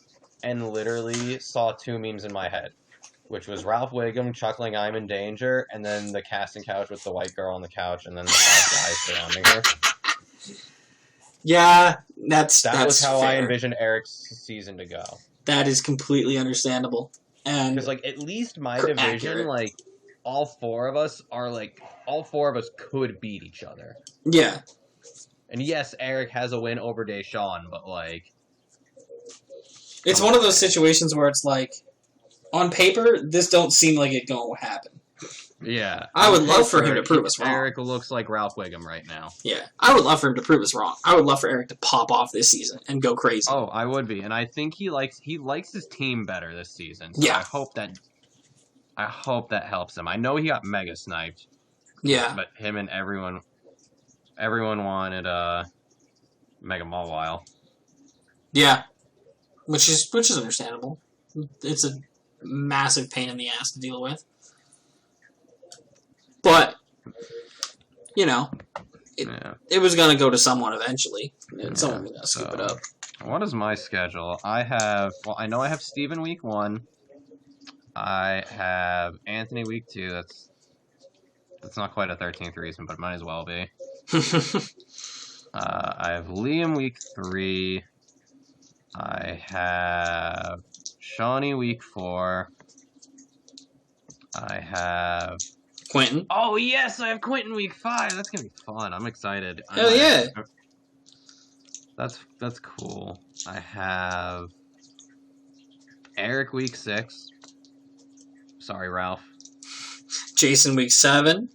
and literally saw 2 memes in my head, which was Ralph Wiggum chuckling I'm in danger, and then the casting couch with the white girl on the couch, and then the 5 guys surrounding her. Yeah, that was how fair. I envisioned Eric's season to go. That is completely understandable. And because, like, at least my division, accurate. Like, all 4 of us could beat each other. Yeah. And yes, Eric has a win over Deshaun, but, like... It's one of those situations where it's like, on paper, this don't seem like it going to happen. Yeah. I would love for him to prove us wrong. Eric looks like Ralph Wiggum right now. Yeah. I would love for him to prove us wrong. I would love for Eric to pop off this season and go crazy. Oh, I would be. And I think he likes his team better this season. So yeah. I hope that helps him. I know he got mega sniped. Yeah. But him and everyone wanted Mega Mawile. Yeah, which is understandable. It's a massive pain in the ass to deal with, but it was gonna go to someone eventually, and someone was gonna scoop it up. What is my schedule? I know I have Steven week 1. I have Anthony week 2. That's not quite a 13th reason, but it might as well be. I have Liam week 3. I have Shawnee week 4. I have Quentin. Oh yes, I have Quentin week 5. That's gonna be fun. I'm excited. Hell yeah. That's cool. I have Eric week 6. Sorry, Ralph. Jason week 7.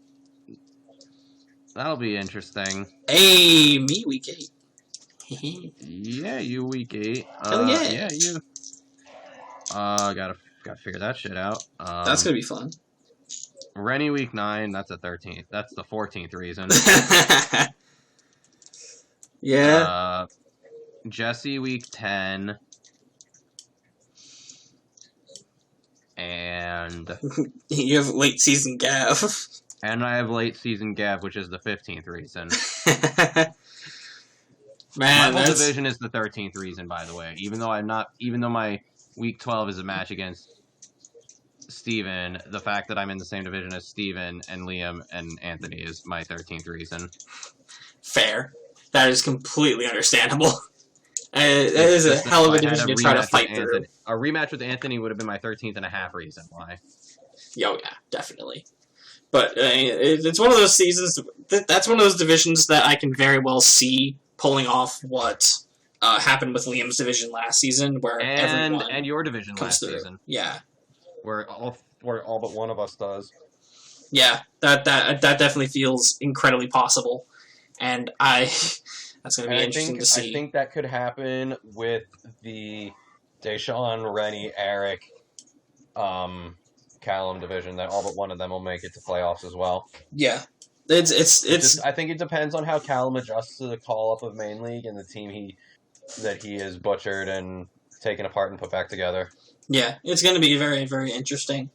That'll be interesting. Hey, me week 8. Yeah, you week 8. Hell yeah. Yeah, you. Gotta figure that shit out. That's gonna be fun. Rennie week 9. That's the 13th. That's the 14th reason. Yeah. Jesse week 10. And you have late season Gav. And I have late season Gav, which is the 15th reason. Man, my whole division is the 13th reason, by the way. Even though my week 12 is a match against Steven, the fact that I'm in the same division as Steven and Liam and Anthony is my 13th reason. Fair. That is completely understandable. That is a hell of a division to try to fight through. A rematch with Anthony would have been my 13th and a half reason why. Oh, yeah, definitely. But it's one of those seasons, that's one of those divisions that I can very well see pulling off what happened with Liam's division last season, where everyone and your division comes last through. season. Yeah. Where all but one of us does. Yeah, that definitely feels incredibly possible. And that's going to be interesting to see. I think that could happen with the Deshaun, Rennie, Eric, Callum division. That all but one of them will make it to playoffs as well. Yeah, it's. I think it depends on how Callum adjusts to the call up of main league and the team he has butchered and taken apart and put back together. Yeah, it's going to be very, very interesting.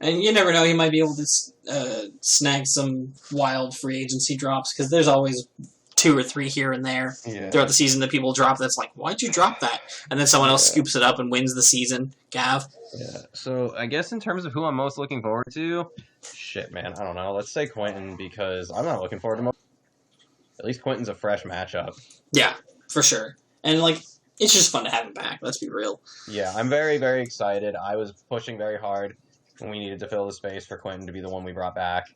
And you never know, he might be able to snag some wild free agency drops, because there's always 2 or 3 here and there throughout the season that people drop that's like, why'd you drop that? And then someone else scoops it up and wins the season. Gav? Yeah. So I guess in terms of who I'm most looking forward to, shit, man, I don't know. Let's say Quentin, because I'm not looking forward to most. At least Quentin's a fresh matchup. Yeah, for sure. And, it's just fun to have him back, let's be real. Yeah, I'm very, very excited. I was pushing very hard when we needed to fill the space for Quentin to be the one we brought back.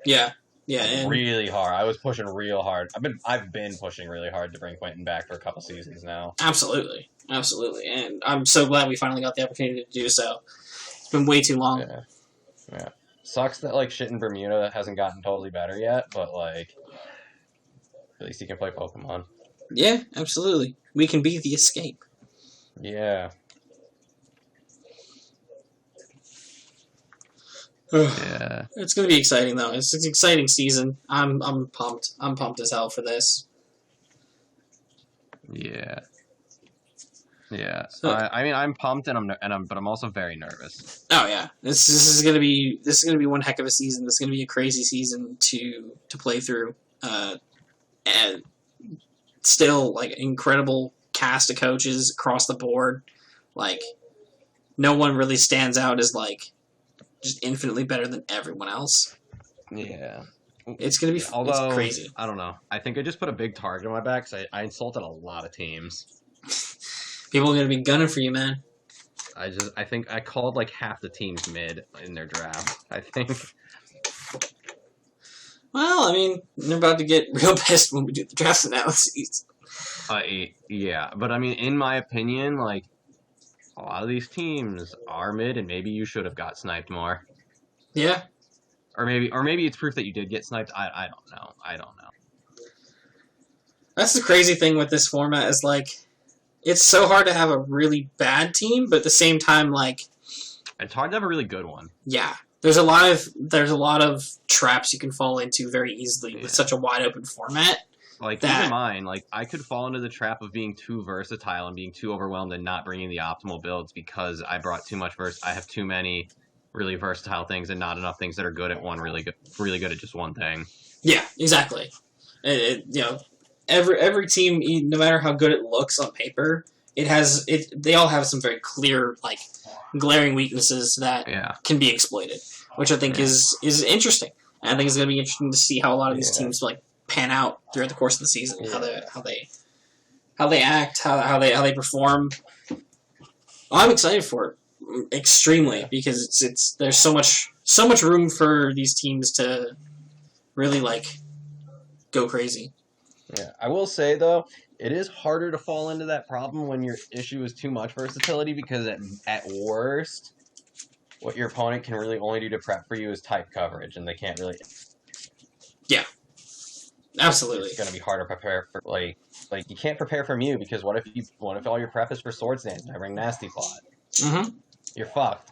Yeah. Yeah, and really hard. I was pushing real hard. I've been pushing really hard to bring Quentin back for a couple seasons now. Absolutely. And I'm so glad we finally got the opportunity to do so. It's been way too long. Yeah. Sucks that shit in Bermuda hasn't gotten totally better yet, but at least he can play Pokemon. Yeah, absolutely. We can be the escape. Yeah. Yeah. It's going to be exciting, though. It's an exciting season. I'm pumped. I'm pumped as hell for this. Yeah. Yeah. So, I'm pumped but I'm also very nervous. Oh yeah, this is going to be one heck of a season. This is going to be a crazy season to play through. And still, incredible cast of coaches across the board. No one really stands out as just infinitely better than everyone else. Yeah. It's going to be Although, it's crazy. I don't know. I think I just put a big target on my back because I insulted a lot of teams. People are going to be gunning for you, man. I think I called half the teams mid in their draft, I think. Well, they're about to get real pissed when we do the draft analyses. Yeah, but in my opinion, a lot of these teams are mid, and maybe you should have got sniped more. Yeah. Or maybe it's proof that you did get sniped. I don't know. That's the crazy thing with this format is it's so hard to have a really bad team, but at the same time it's hard to have a really good one. Yeah. There's a lot of traps you can fall into very easily with such a wide open format. Like, keep in mind, like, I could fall into the trap of being too versatile and being too overwhelmed and not bringing the optimal builds because I brought too much I have too many really versatile things and not enough things that are good at one, really good at just one thing. Yeah, exactly. Every team, no matter how good it looks on paper, they all have some very clear, like, glaring weaknesses that can be exploited, which I think is interesting. And I think it's going to be interesting to see how a lot of these teams like pan out throughout the course of the season, how they act, how they perform. Well, I'm excited for it, extremely, because there's so much room for these teams to really like go crazy. Yeah, I will say though, it is harder to fall into that problem when your issue is too much versatility because at worst, what your opponent can really only do to prep for you is type coverage, and they can't really. Yeah, absolutely. It's going to be hard to prepare for like you can't prepare for Mew because what if all your prep is for Swords Dance and I bring Nasty Plot? Mm-hmm. You're fucked.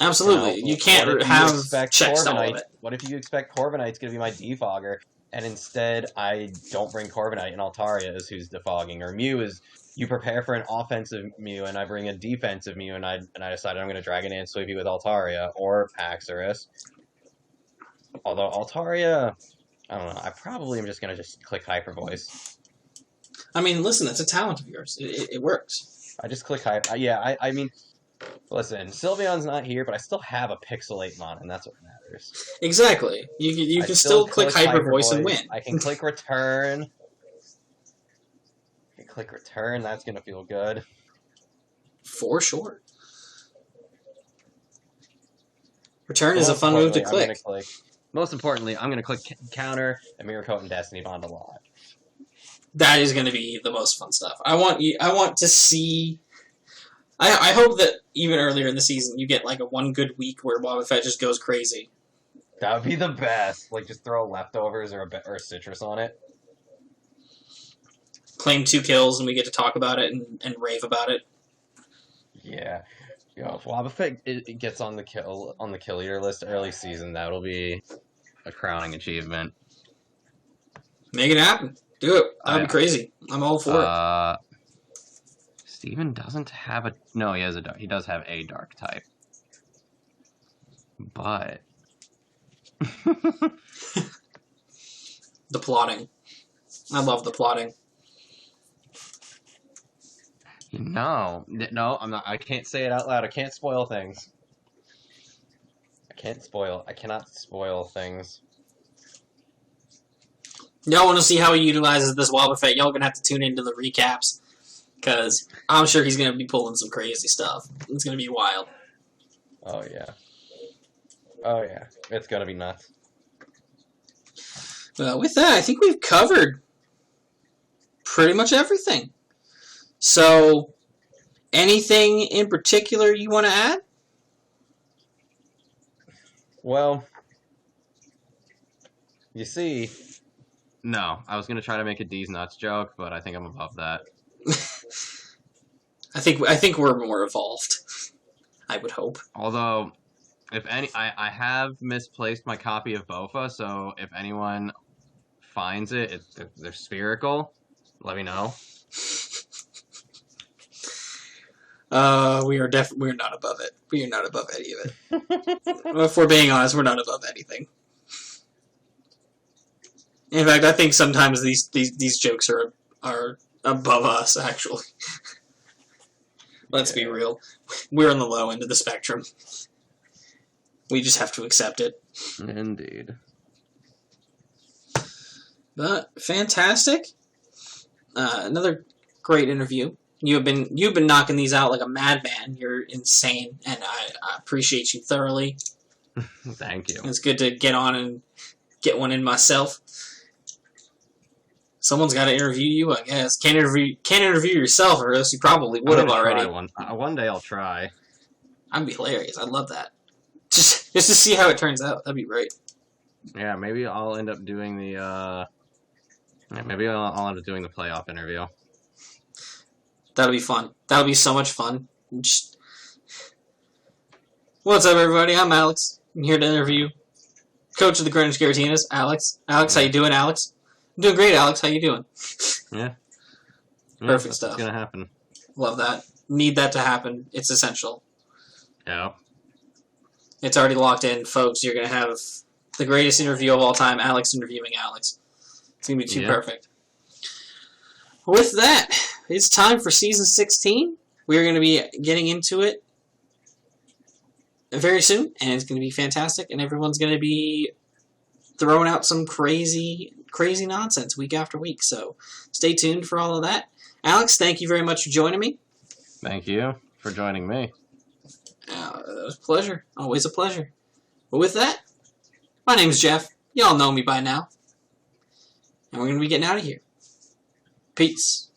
Absolutely, you can't have checks on all of it. What if you expect Corviknight's going to be my defogger, and instead I don't bring Corviknight and Altaria is who's defogging, or Mew is you prepare for an offensive Mew and I bring a defensive Mew and I decided I'm going to Dragon Dance Sweep you with Altaria or Paxorus. Although Altaria, I don't know, I probably am just going to click Hyper Voice. I mean, listen, it's a talent of yours. It works. I just click Hyper. Yeah, I mean, listen, Sylveon's not here, but I still have a Pixelate Mon, and that's what matters. Exactly. You can still click Hyper Voice and win. I can click Return. Click Return, that's going to feel good. For sure. Return is a fun move to click. Most importantly, I'm going to click Counter and Mirror Coat and Destiny Bond a lot. That is going to be the most fun stuff. I want to see. I hope that even earlier in the season you get like a one good week where Wobbuffet just goes crazy. That would be the best. Like just throw leftovers or a citrus on it. Claim 2 kills and we get to talk about it and rave about it. Yeah. Yo, if Wobbuffet it gets on the kill leader list early season, that'll be a crowning achievement. Make it happen. Do it. That'd be crazy. I'm all for it. Steven doesn't have a... No, he does have a dark type. But... The plotting. I love the plotting. No, I'm not. I can't say it out loud. I can't spoil things. I cannot spoil things. Y'all want to see how he utilizes this Wobbuffet? Y'all gonna have to tune into the recaps, because I'm sure he's gonna be pulling some crazy stuff. It's gonna be wild. Oh yeah, it's gonna be nuts. With that, I think we've covered pretty much everything. So, anything in particular you want to add? Well, you see, no, I was going to try to make a D's nuts joke, but I think I'm above that. I think we're more evolved. I would hope. Although, I have misplaced my copy of Bofa, so if anyone finds it, they're spherical. Let me know. We're not above it. We are not above any of it. If we're being honest, we're not above anything. In fact, I think sometimes these jokes are above us, actually. Let's be real. We're on the low end of the spectrum. We just have to accept it. Indeed. But fantastic. Another great interview. You've been knocking these out like a madman. You're insane, and I appreciate you thoroughly. Thank you. It's good to get on and get one in myself. Someone's got to interview you, I guess. Can't interview yourself, or else you probably would have already. One day I'll try. That'd be hilarious. I'd love that. Just to see how it turns out. That'd be great. Yeah, maybe I'll end up doing the. Maybe I'll end up doing the playoff interview. That'll be fun. That'll be so much fun. What's up, everybody? I'm Alex. I'm here to interview Coach of the Greenwich Giratinas, Alex. Alex, how you doing, Alex? I'm doing great, Alex. How you doing? Yeah. Perfect That's stuff. what's gonna happen. Love that. Need that to happen. It's essential. Yeah. It's already locked in, folks. You're going to have the greatest interview of all time, Alex interviewing Alex. It's going to be too perfect. With that, it's time for Season 16. We're going to be getting into it very soon, and it's going to be fantastic, and everyone's going to be throwing out some crazy nonsense week after week. So stay tuned for all of that. Alex, thank you very much for joining me. Thank you for joining me. It was a pleasure. Always a pleasure. But with that, my name's Jeff. Y'all know me by now. And we're going to be getting out of here. Peace.